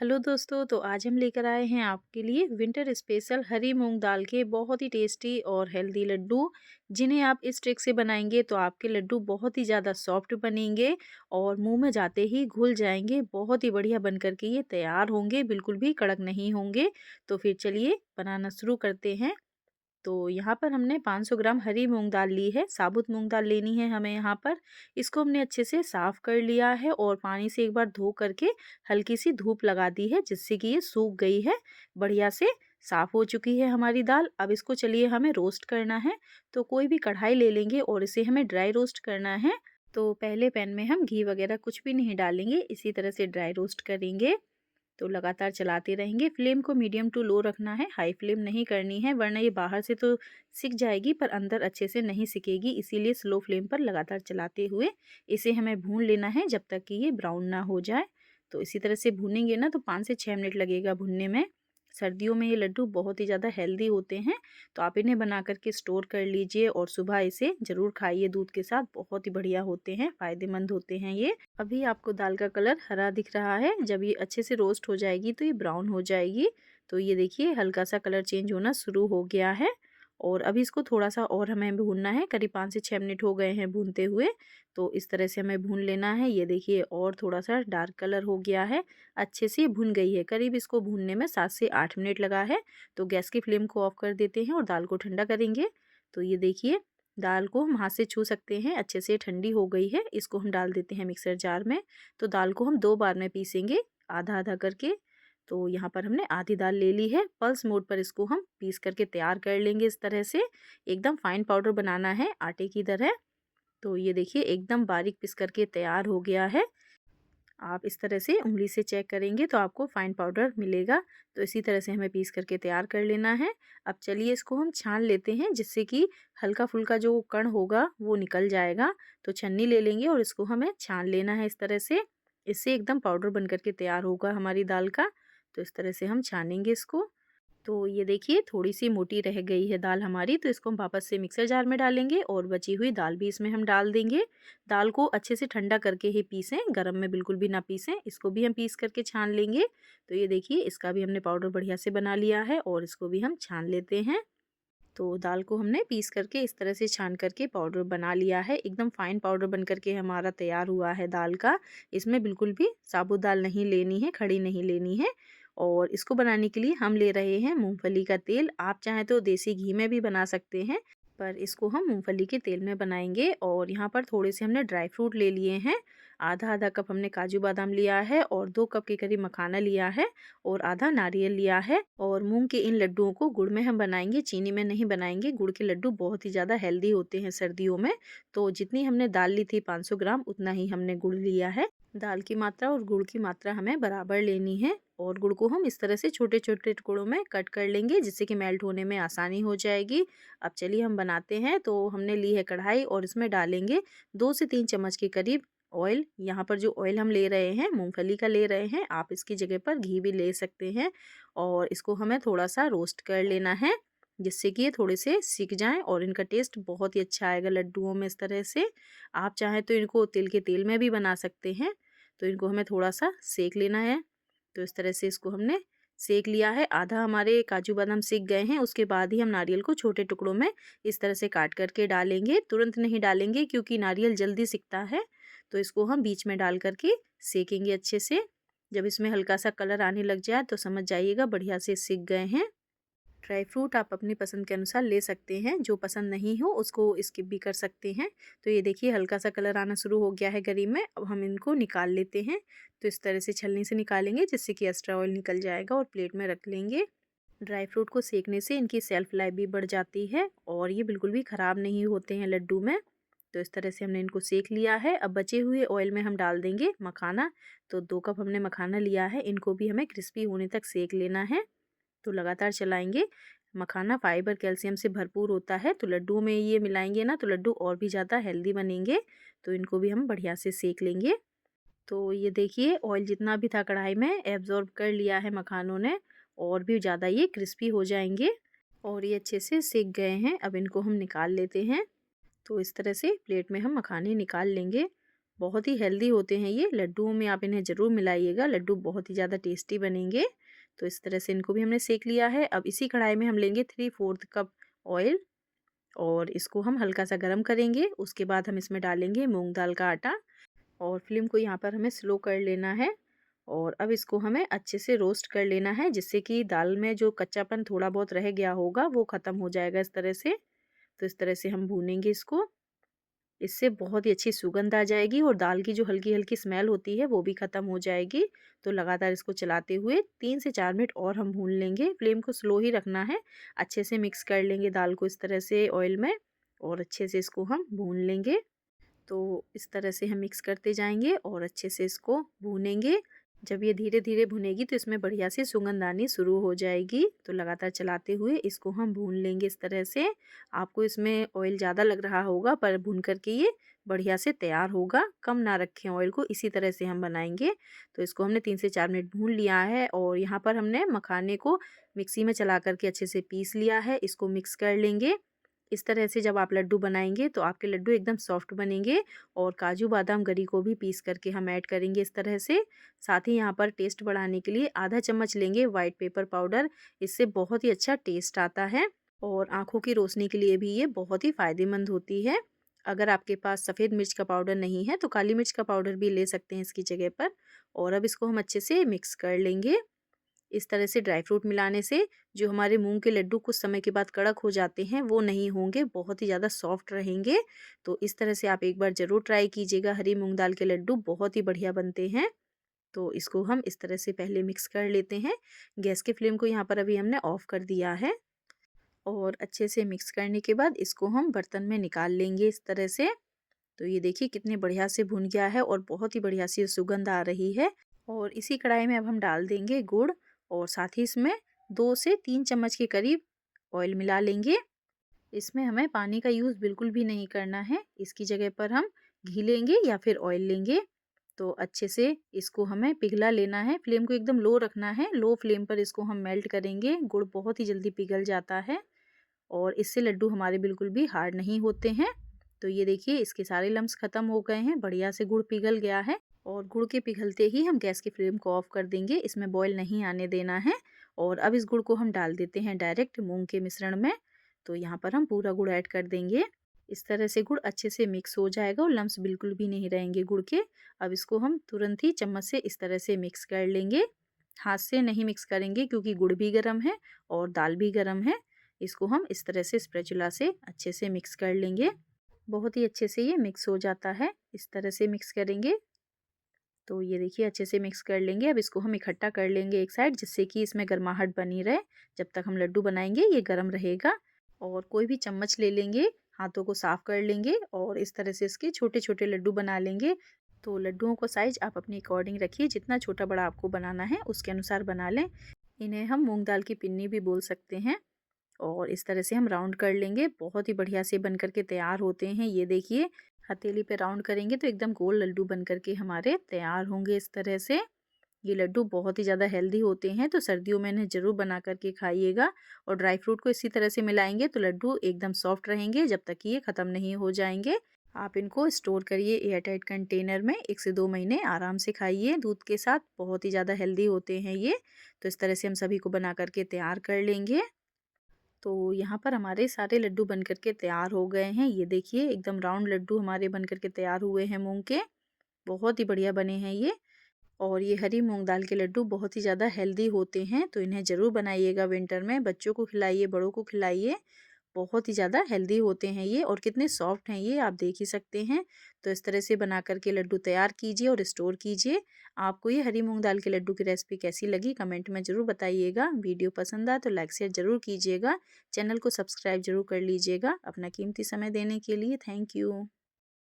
Hello दोस्तों, तो आज हम लेकर आए हैं आपके लिए विंटर स्पेशल हरी मूंग दाल के बहुत ही टेस्टी और हेल्दी लड्डू, जिन्हें आप इस ट्रिक से बनाएंगे तो आपके लड्डू बहुत ही ज़्यादा सॉफ्ट बनेंगे और मुंह में जाते ही घुल जाएंगे। बहुत ही बढ़िया बनकर के ये तैयार होंगे, बिल्कुल भी कड़क नहीं होंगे। तो फिर चलिए बनाना शुरू करते हैं। तो यहाँ पर हमने 500 ग्राम हरी मूंग दाल ली है। साबुत मूंग दाल लेनी है हमें यहाँ पर। इसको हमने अच्छे से साफ़ कर लिया है और पानी से एक बार धो करके हल्की सी धूप लगा दी है, जिससे कि ये सूख गई है। बढ़िया से साफ़ हो चुकी है हमारी दाल। अब इसको चलिए हमें रोस्ट करना है। तो कोई भी कढ़ाई ले लेंगे और इसे हमें ड्राई रोस्ट करना है। तो पहले पैन में हम घी वगैरह कुछ भी नहीं डालेंगे, इसी तरह से ड्राई रोस्ट करेंगे। तो लगातार चलाते रहेंगे। फ्लेम को मीडियम टू लो रखना है, हाई फ्लेम नहीं करनी है, वरना ये बाहर से तो सिक जाएगी पर अंदर अच्छे से नहीं सिकेगी। इसीलिए स्लो फ्लेम पर लगातार चलाते हुए इसे हमें भून लेना है जब तक कि ये ब्राउन ना हो जाए। तो इसी तरह से भूनेंगे ना तो 5 से 6 मिनट लगेगा भुनने में। सर्दियों में ये लड्डू बहुत ही ज़्यादा हेल्दी होते हैं, तो आप इन्हें बना करके स्टोर कर लीजिए और सुबह इसे ज़रूर खाइए दूध के साथ। बहुत ही बढ़िया होते हैं, फ़ायदेमंद होते हैं ये। अभी आपको दाल का कलर हरा दिख रहा है, जब ये अच्छे से रोस्ट हो जाएगी तो ये ब्राउन हो जाएगी। तो ये देखिए हल्का सा कलर चेंज होना शुरू हो गया है। और अभी इसको थोड़ा सा और हमें भूनना है, करीब 5 से 6 मिनट हो गए हैं भूनते हुए। तो इस तरह से हमें भून लेना है। ये देखिए और थोड़ा सा डार्क कलर हो गया है, अच्छे से भुन गई है। करीब इसको भूनने में 7 से 8 मिनट लगा है। तो गैस की फ्लेम को ऑफ कर देते हैं और दाल को ठंडा करेंगे। तो ये देखिए दाल को हम हाथ से छू सकते हैं, अच्छे से ठंडी हो गई है। इसको हम डाल देते हैं मिक्सर जार में। तो दाल को हम 2 बार में पीसेंगे, आधा आधा करके। तो यहाँ पर हमने आधी दाल ले ली है। पल्स मोड पर इसको हम पीस करके तैयार कर लेंगे। इस तरह से एकदम फाइन पाउडर बनाना है आटे की तरह। तो ये देखिए एकदम बारीक पीस करके तैयार हो गया है। आप इस तरह से उंगली से चेक करेंगे तो आपको फाइन पाउडर मिलेगा। तो इसी तरह से हमें पीस करके तैयार कर लेना है। अब चलिए इसको हम छान लेते हैं, जिससे कि हल्का फुल्का जो कण होगा वो निकल जाएगा। तो छन्नी ले लेंगे और इसको हमें छान लेना है इस तरह से। इससे एकदम पाउडर बन करके तैयार होगा हमारी दाल का। तो इस तरह से हम छानेंगे इसको। तो ये देखिए थोड़ी सी मोटी रह गई है दाल हमारी, तो इसको हम वापस से मिक्सर जार में डालेंगे और बची हुई दाल भी इसमें हम डाल देंगे। दाल को अच्छे से ठंडा करके ही पीसें, गरम में बिल्कुल भी ना पीसें। इसको भी हम पीस करके छान लेंगे। तो ये देखिए इसका भी हमने पाउडर बढ़िया से बना लिया है और इसको भी हम छान लेते हैं। तो दाल को हमने पीस करके इस तरह से छान करके पाउडर बना लिया है। एकदम फाइन पाउडर बन करके हमारा तैयार हुआ है दाल का। इसमें बिल्कुल भी साबुत दाल नहीं लेनी है, खड़ी नहीं लेनी है। और इसको बनाने के लिए हम ले रहे हैं मूंगफली का तेल। आप चाहें तो देसी घी में भी बना सकते हैं, पर इसको हम मूंगफली के तेल में बनाएंगे। और यहाँ पर थोड़े से हमने ड्राई फ्रूट ले लिए हैं। आधा आधा कप हमने काजू बादाम लिया है और 2 कप के करीब मखाना लिया है और आधा नारियल लिया है। और मूंग के इन लड्डुओं को गुड़ में हम बनाएंगे, चीनी में नहीं बनाएंगे। गुड़ के लड्डू बहुत ही ज़्यादा हेल्दी होते हैं सर्दियों में। तो जितनी हमने दाल ली थी 500 ग्राम, उतना ही हमने गुड़ लिया है। दाल की मात्रा और गुड़ की मात्रा हमें बराबर लेनी है। और गुड़ को हम इस तरह से छोटे छोटे टुकड़ों में कट कर लेंगे, जिससे कि मेल्ट होने में आसानी हो जाएगी। अब चलिए हम बनाते हैं। तो हमने ली है कढ़ाई और इसमें डालेंगे 2 से 3 चम्मच के करीब ऑयल। यहाँ पर जो ऑयल हम ले रहे हैं मूंगफली का ले रहे हैं, आप इसकी जगह पर घी भी ले सकते हैं। और इसको हमें थोड़ा सा रोस्ट कर लेना है, जिससे कि ये थोड़े से सिक जाएं और इनका टेस्ट बहुत ही अच्छा आएगा लड्डुओं में। इस तरह से आप चाहें तो इनको तिल के तेल में भी बना सकते हैं। तो इनको हमें थोड़ा सा सेक लेना है। तो इस तरह से इसको हमने सेक लिया है। आधा हमारे काजू बादाम सिक गए हैं। उसके बाद ही हम नारियल को छोटे टुकड़ों में इस तरह से काट करके डालेंगे। तुरंत नहीं डालेंगे क्योंकि नारियल जल्दी सिकता है। तो इसको हम बीच में डाल करके सेकेंगे अच्छे से। जब इसमें हल्का सा कलर आने लग जाए तो समझ जाइएगा बढ़िया से सिक गए हैं। ड्राई फ्रूट आप अपनी पसंद के अनुसार ले सकते हैं, जो पसंद नहीं हो उसको स्किप भी कर सकते हैं। तो ये देखिए हल्का सा कलर आना शुरू हो गया है गरी में। अब हम इनको निकाल लेते हैं। तो इस तरह से छलनी से निकालेंगे, जिससे कि एक्स्ट्रा ऑयल निकल जाएगा और प्लेट में रख लेंगे। ड्राई फ्रूट को सेकने से इनकी सेल्फ लाइफ भी बढ़ जाती है और ये बिल्कुल भी ख़राब नहीं होते हैं लड्डू में। तो इस तरह से हमने इनको सेक लिया है। अब बचे हुए ऑयल में हम डाल देंगे मखाना। तो 2 कप हमने मखाना लिया है, इनको भी हमें क्रिस्पी होने तक सेक लेना है। तो लगातार चलाएंगे। मखाना फाइबर कैल्शियम से भरपूर होता है, तो लड्डुओं में ये मिलाएंगे ना तो लड्डू और भी ज़्यादा हेल्दी बनेंगे। तो इनको भी हम बढ़िया से सेक लेंगे। तो ये देखिए ऑयल जितना भी था कढ़ाई में एब्जॉर्ब कर लिया है मखानों ने, और भी ज़्यादा ये क्रिस्पी हो जाएंगे। और ये अच्छे से सेक गए हैं। अब इनको हम निकाल लेते हैं। तो इस तरह से प्लेट में हम मखाने निकाल लेंगे। बहुत ही हेल्दी होते हैं ये, लड्डुओं में आप इन्हें ज़रूर मिलाइएगा, लड्डू बहुत ही ज़्यादा टेस्टी बनेंगे। तो इस तरह से इनको भी हमने सेंक लिया है। अब इसी कढ़ाई में हम लेंगे 3/4 कप ऑयल और इसको हम हल्का सा गर्म करेंगे। उसके बाद हम इसमें डालेंगे मूँग दाल का आटा और फ्लेम को यहाँ पर हमें स्लो कर लेना है। और अब इसको हमें अच्छे से रोस्ट कर लेना है, जिससे कि दाल में जो कच्चापन थोड़ा बहुत रह गया होगा वो ख़त्म हो जाएगा इस तरह से। तो इस तरह से हम भूनेंगे इसको, इससे बहुत ही अच्छी सुगंध आ जाएगी और दाल की जो हल्की-हल्की स्मेल होती है वो भी ख़त्म हो जाएगी। तो लगातार इसको चलाते हुए 3 से 4 मिनट और हम भून लेंगे। फ्लेम को स्लो ही रखना है। अच्छे से मिक्स कर लेंगे दाल को इस तरह से ऑयल में और अच्छे से इसको हम भून लेंगे। तो इस तरह से हम मिक्स करते जाएंगे और अच्छे से इसको भूनेंगे। जब ये धीरे धीरे भुनेगी तो इसमें बढ़िया से सुगंध आनी शुरू हो जाएगी। तो लगातार चलाते हुए इसको हम भून लेंगे इस तरह से। आपको इसमें ऑयल ज़्यादा लग रहा होगा पर भून करके ये बढ़िया से तैयार होगा। कम ना रखें ऑयल को, इसी तरह से हम बनाएंगे। तो इसको हमने 3 से 4 मिनट भून लिया है और यहाँ पर हमने मखाने को मिक्सी में चला करके अच्छे से पीस लिया है। इसको मिक्स कर लेंगे। इस तरह से जब आप लड्डू बनाएंगे तो आपके लड्डू एकदम सॉफ्ट बनेंगे। और काजू बादाम गरी को भी पीस करके हम ऐड करेंगे इस तरह से। साथ ही यहाँ पर टेस्ट बढ़ाने के लिए आधा चम्मच लेंगे वाइट पेपर पाउडर, इससे बहुत ही अच्छा टेस्ट आता है और आँखों की रोशनी के लिए भी ये बहुत ही फ़ायदेमंद होती है। अगर आपके पास सफ़ेद मिर्च का पाउडर नहीं है तो काली मिर्च का पाउडर भी ले सकते हैं इसकी जगह पर। और अब इसको हम अच्छे से मिक्स कर लेंगे। इस तरह से ड्राई फ्रूट मिलाने से जो हमारे मूंग के लड्डू कुछ समय के बाद कड़क हो जाते हैं वो नहीं होंगे, बहुत ही ज़्यादा सॉफ्ट रहेंगे। तो इस तरह से आप एक बार ज़रूर ट्राई कीजिएगा। हरी मूंग दाल के लड्डू बहुत ही बढ़िया बनते हैं। तो इसको हम इस तरह से पहले मिक्स कर लेते हैं। गैस के फ्लेम को यहाँ पर अभी हमने ऑफ़ कर दिया है और अच्छे से मिक्स करने के बाद इसको हम बर्तन में निकाल लेंगे इस तरह से। तो ये देखिए कितने बढ़िया से भुन गया है और बहुत ही बढ़िया सी सुगंध आ रही है। और इसी कढ़ाई में अब हम डाल देंगे गुड़ और साथ ही इसमें 2 से 3 चम्मच के करीब ऑयल मिला लेंगे। इसमें हमें पानी का यूज़ बिल्कुल भी नहीं करना है। इसकी जगह पर हम घी लेंगे या फिर ऑयल लेंगे। तो अच्छे से इसको हमें पिघला लेना है। फ्लेम को एकदम लो रखना है। लो फ्लेम पर इसको हम मेल्ट करेंगे। गुड़ बहुत ही जल्दी पिघल जाता है और इससे लड्डू हमारे बिल्कुल भी हार्ड नहीं होते हैं। तो ये देखिए इसके सारे लम्स ख़त्म हो गए हैं, बढ़िया से गुड़ पिघल गया है। और गुड़ के पिघलते ही हम गैस की फ्लेम को ऑफ कर देंगे, इसमें बॉयल नहीं आने देना है। और अब इस गुड़ को हम डाल देते हैं डायरेक्ट मूंग के मिश्रण में। तो यहाँ पर हम पूरा गुड़ ऐड कर देंगे। इस तरह से गुड़ अच्छे से मिक्स हो जाएगा और लम्स बिल्कुल भी नहीं रहेंगे गुड़ के। अब इसको हम तुरंत ही चम्मच से इस तरह से मिक्स कर लेंगे। हाथ से नहीं मिक्स करेंगे क्योंकि गुड़ भी गर्म है और दाल भी गर्म है। इसको हम इस तरह से स्पैचुला से अच्छे से मिक्स कर लेंगे। बहुत ही अच्छे से ये मिक्स हो जाता है। इस तरह से मिक्स करेंगे। तो ये देखिए अच्छे से मिक्स कर लेंगे। अब इसको हम इकट्ठा कर लेंगे एक साइड, जिससे कि इसमें गर्माहट बनी रहे। जब तक हम लड्डू बनाएंगे ये गर्म रहेगा। और कोई भी चम्मच ले लेंगे, हाथों को साफ कर लेंगे और इस तरह से इसके छोटे छोटे लड्डू बना लेंगे। तो लड्डुओं को साइज आप अपने अकॉर्डिंग रखिए, जितना छोटा बड़ा आपको बनाना है उसके अनुसार बना लें। इन्हें हम मूंग दाल की पिन्नी भी बोल सकते हैं। और इस तरह से हम राउंड कर लेंगे। बहुत ही बढ़िया से बन करके तैयार होते हैं। ये देखिए हथेली पे राउंड करेंगे तो एकदम गोल लड्डू बन करके हमारे तैयार होंगे इस तरह से। ये लड्डू बहुत ही ज़्यादा हेल्दी होते हैं, तो सर्दियों में इन्हें ज़रूर बना करके खाइएगा। और ड्राई फ्रूट को इसी तरह से मिलाएंगे तो लड्डू एकदम सॉफ्ट रहेंगे जब तक कि ये ख़त्म नहीं हो जाएंगे। आप इनको स्टोर करिए एयरटाइट कंटेनर में, 1 से 2 महीने आराम से खाइए दूध के साथ। बहुत ही ज़्यादा हेल्दी होते हैं ये। तो इस तरह से हम सभी को बना करके तैयार कर लेंगे। तो यहाँ पर हमारे सारे लड्डू बन करके तैयार हो गए हैं। ये देखिए एकदम राउंड लड्डू हमारे बन करके तैयार हुए हैं मूंग के। बहुत ही बढ़िया बने हैं ये। और ये हरी मूंग दाल के लड्डू बहुत ही ज़्यादा हेल्दी होते हैं, तो इन्हें ज़रूर बनाइएगा विंटर में। बच्चों को खिलाइए, बड़ों को खिलाइए। बहुत ही ज़्यादा हेल्दी होते हैं ये और कितने सॉफ्ट हैं ये आप देख ही सकते हैं। तो इस तरह से बना करके लड्डू तैयार कीजिए और स्टोर कीजिए। आपको ये हरी मूंग दाल के लड्डू की रेसिपी कैसी लगी कमेंट में ज़रूर बताइएगा। वीडियो पसंद आए तो लाइक शेयर ज़रूर कीजिएगा। चैनल को सब्सक्राइब ज़रूर कर लीजिएगा। अपना कीमती समय देने के लिए थैंक यू।